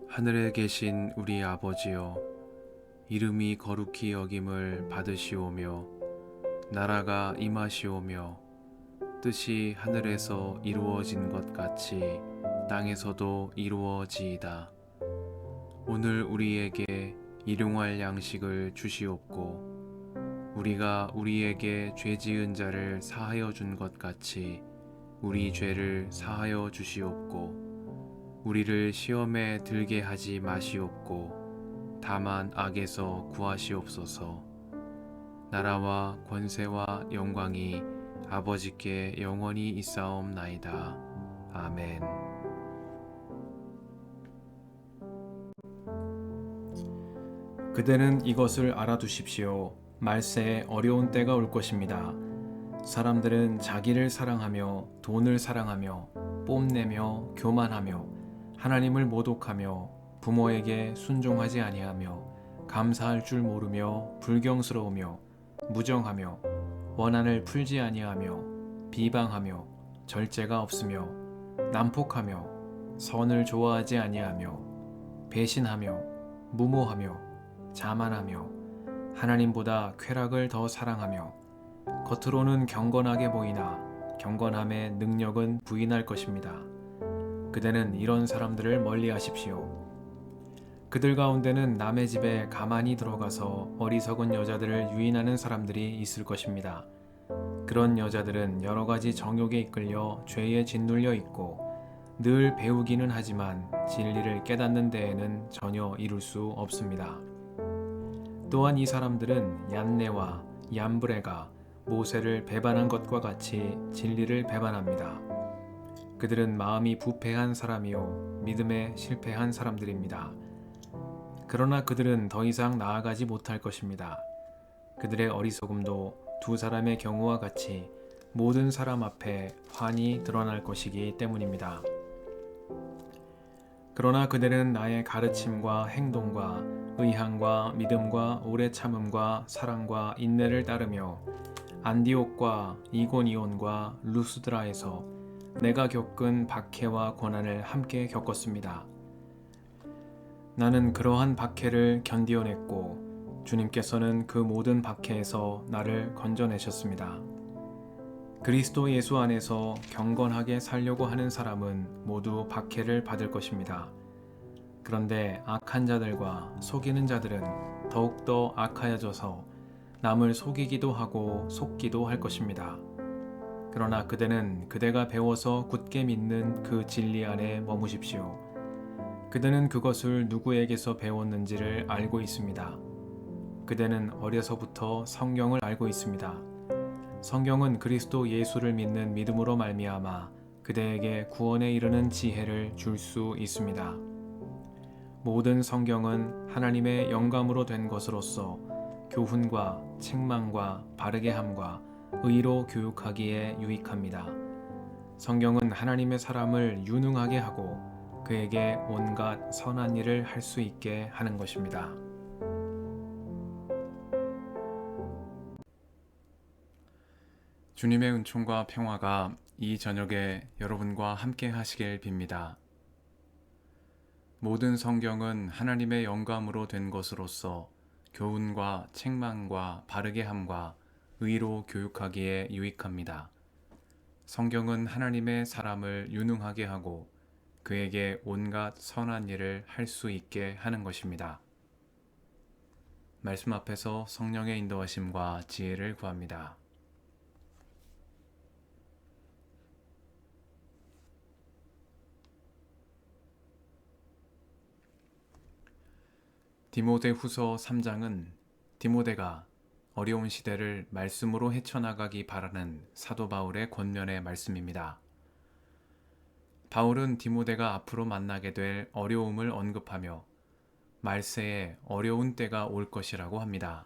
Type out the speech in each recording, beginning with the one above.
하늘에 계신 우리 아버지여, 이름이 거룩히 여김을 받으시오며 나라가 임하시오며 뜻이 하늘에서 이루어진 것 같이 땅에서도 이루어지이다. 오늘 우리에게 일용할 양식을 주시옵고 우리가 우리에게 죄 지은 자를 사하여 준 것 같이 우리 죄를 사하여 주시옵고 우리를 시험에 들게 하지 마시옵고 다만 악에서 구하시옵소서. 나라와 권세와 영광이 아버지께 영원히 있사옵나이다. 아멘. 그대는 이것을 알아두십시오. 말세에 어려운 때가 올 것입니다. 사람들은 자기를 사랑하며 돈을 사랑하며 뽐내며 교만하며 하나님을 모독하며 부모에게 순종하지 아니하며 감사할 줄 모르며 불경스러우며 무정하며 원한을 풀지 아니하며 비방하며 절제가 없으며 난폭하며 선을 좋아하지 아니하며 배신하며 무모하며 자만하며 하나님보다 쾌락을 더 사랑하며 겉으로는 경건하게 보이나 경건함의 능력은 부인할 것입니다. 그대는 이런 사람들을 멀리하십시오. 그들 가운데는 남의 집에 가만히 들어가서 어리석은 여자들을 유인하는 사람들이 있을 것입니다. 그런 여자들은 여러 가지 정욕에 이끌려 죄에 짓눌려 있고 늘 배우기는 하지만 진리를 깨닫는 데에는 전혀 이룰 수 없습니다. 또한 이 사람들은 얀네와 얀브레가 모세를 배반한 것과 같이 진리를 배반합니다. 그들은 마음이 부패한 사람이요 믿음에 실패한 사람들입니다. 그러나 그들은 더 이상 나아가지 못할 것입니다. 그들의 어리석음도 두 사람의 경우와 같이 모든 사람 앞에 환히 드러날 것이기 때문입니다. 그러나 그들은 나의 가르침과 행동과 의향과 믿음과 오래 참음과 사랑과 인내를 따르며 안디옥과 이고니온과 루스드라에서 내가 겪은 박해와 고난을 함께 겪었습니다. 나는 그러한 박해를 견디어냈고 주님께서는 그 모든 박해에서 나를 건져내셨습니다. 그리스도 예수 안에서 경건하게 살려고 하는 사람은 모두 박해를 받을 것입니다. 그런데 악한 자들과 속이는 자들은 더욱더 악하여져서 남을 속이기도 하고 속기도 할 것입니다. 그러나 그대는 그대가 배워서 굳게 믿는 그 진리 안에 머무십시오. 그대는 그것을 누구에게서 배웠는지를 알고 있습니다. 그대는 어려서부터 성경을 알고 있습니다. 성경은 그리스도 예수를 믿는 믿음으로 말미암아 그대에게 구원에 이르는 지혜를 줄 수 있습니다. 모든 성경은 하나님의 영감으로 된 것으로서 교훈과 책망과 바르게 함과 의로 교육하기에 유익합니다. 성경은 하나님의 사람을 유능하게 하고 그에게 온갖 선한 일을 할 수 있게 하는 것입니다. 주님의 은총과 평화가 이 저녁에 여러분과 함께 하시길 빕니다. 모든 성경은 하나님의 영감으로 된 것으로서 교훈과 책망과 바르게 함과 의로 교육하기에 유익합니다. 성경은 하나님의 사람을 유능하게 하고 그에게 온갖 선한 일을 할 수 있게 하는 것입니다. 말씀 앞에서 성령의 인도하심과 지혜를 구합니다. 디모데 후서 3장은 디모데가 어려운 시대를 말씀으로 헤쳐나가기 바라는 사도 바울의 권면의 말씀입니다. 바울은 디모데가 앞으로 만나게 될 어려움을 언급하며 말세에 어려운 때가 올 것이라고 합니다.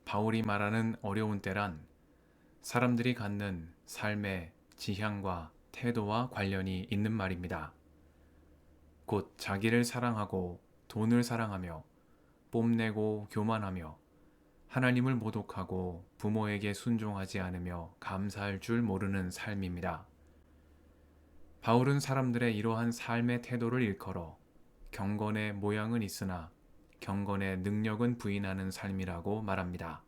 바울이 말하는 어려운 때란 사람들이 갖는 삶의 지향과 태도와 관련이 있는 말입니다. 곧 자기를 사랑하고 돈을 사랑하며 뽐내고 교만하며 하나님을 모독하고 부모에게 순종하지 않으며 감사할 줄 모르는 삶입니다. 바울은 사람들의 이러한 삶의 태도를 일컬어 경건의 모양은 있으나 경건의 능력은 부인하는 삶이라고 말합니다.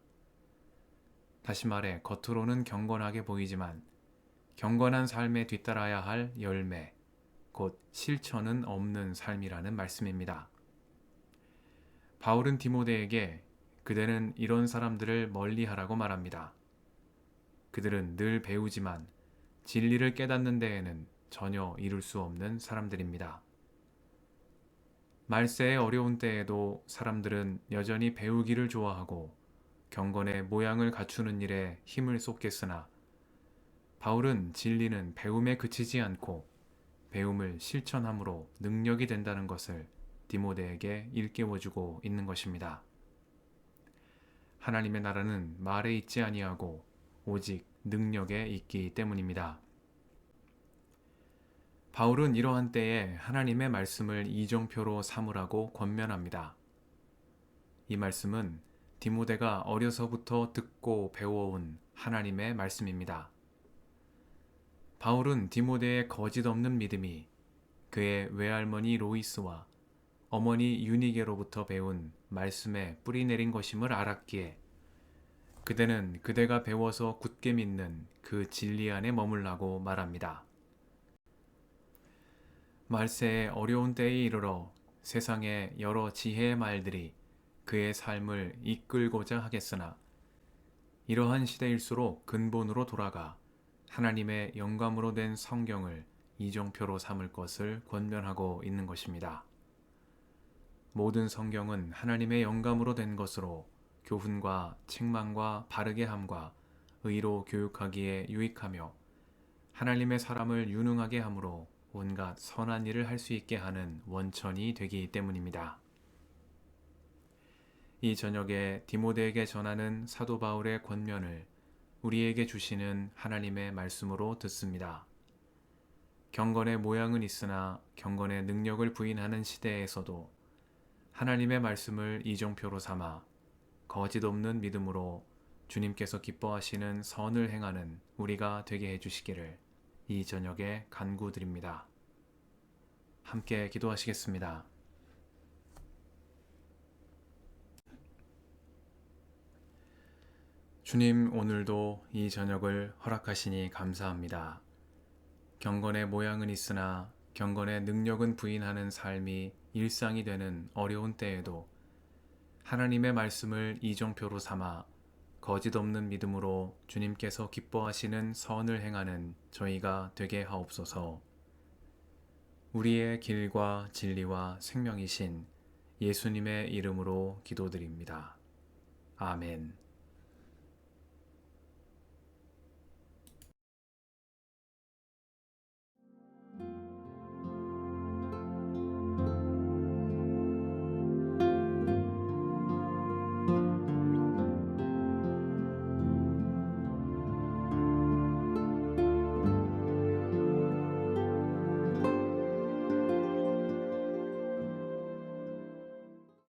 다시 말해 겉으로는 경건하게 보이지만 경건한 삶에 뒤따라야 할 열매, 곧 실천은 없는 삶이라는 말씀입니다. 바울은 디모데에게 그대는 이런 사람들을 멀리하라고 말합니다. 그들은 늘 배우지만 진리를 깨닫는 데에는 전혀 이룰 수 없는 사람들입니다. 말세의 어려운 때에도 사람들은 여전히 배우기를 좋아하고 경건의 모양을 갖추는 일에 힘을 쏟겠으나 바울은 진리는 배움에 그치지 않고 배움을 실천함으로 능력이 된다는 것을 디모데에게 일깨워주고 있는 것입니다. 하나님의 나라는 말에 있지 아니하고 오직 능력에 있기 때문입니다. 바울은 이러한 때에 하나님의 말씀을 이정표로 삼으라고 권면합니다. 이 말씀은 디모데가 어려서부터 듣고 배워온 하나님의 말씀입니다. 바울은 디모데의 거짓 없는 믿음이 그의 외할머니 로이스와 어머니 유니게로부터 배운 말씀에 뿌리 내린 것임을 알았기에 그대는 그대가 배워서 굳게 믿는 그 진리 안에 머물라고 말합니다. 말세의 어려운 때에 이르러 세상의 여러 지혜의 말들이 그의 삶을 이끌고자 하겠으나 이러한 시대일수록 근본으로 돌아가 하나님의 영감으로 된 성경을 이정표로 삼을 것을 권면하고 있는 것입니다. 모든 성경은 하나님의 영감으로 된 것으로 교훈과 책망과 바르게 함과 의로 교육하기에 유익하며 하나님의 사람을 유능하게 함으로 온갖 선한 일을 할 수 있게 하는 원천이 되기 때문입니다. 이 저녁에 디모데에게 전하는 사도 바울의 권면을 우리에게 주시는 하나님의 말씀으로 듣습니다. 경건의 모양은 있으나 경건의 능력을 부인하는 시대에서도 하나님의 말씀을 이정표로 삼아 거짓 없는 믿음으로 주님께서 기뻐하시는 선을 행하는 우리가 되게 해주시기를 이 저녁에 간구드립니다. 함께 기도하시겠습니다. 주님, 오늘도 이 저녁을 허락하시니 감사합니다. 경건의 모양은 있으나 경건의 능력은 부인하는 삶이 일상이 되는 어려운 때에도 하나님의 말씀을 이정표로 삼아 거짓 없는 믿음으로 주님께서 기뻐하시는 선을 행하는 저희가 되게 하옵소서. 우리의 길과 진리와 생명이신 예수님의 이름으로 기도드립니다. 아멘.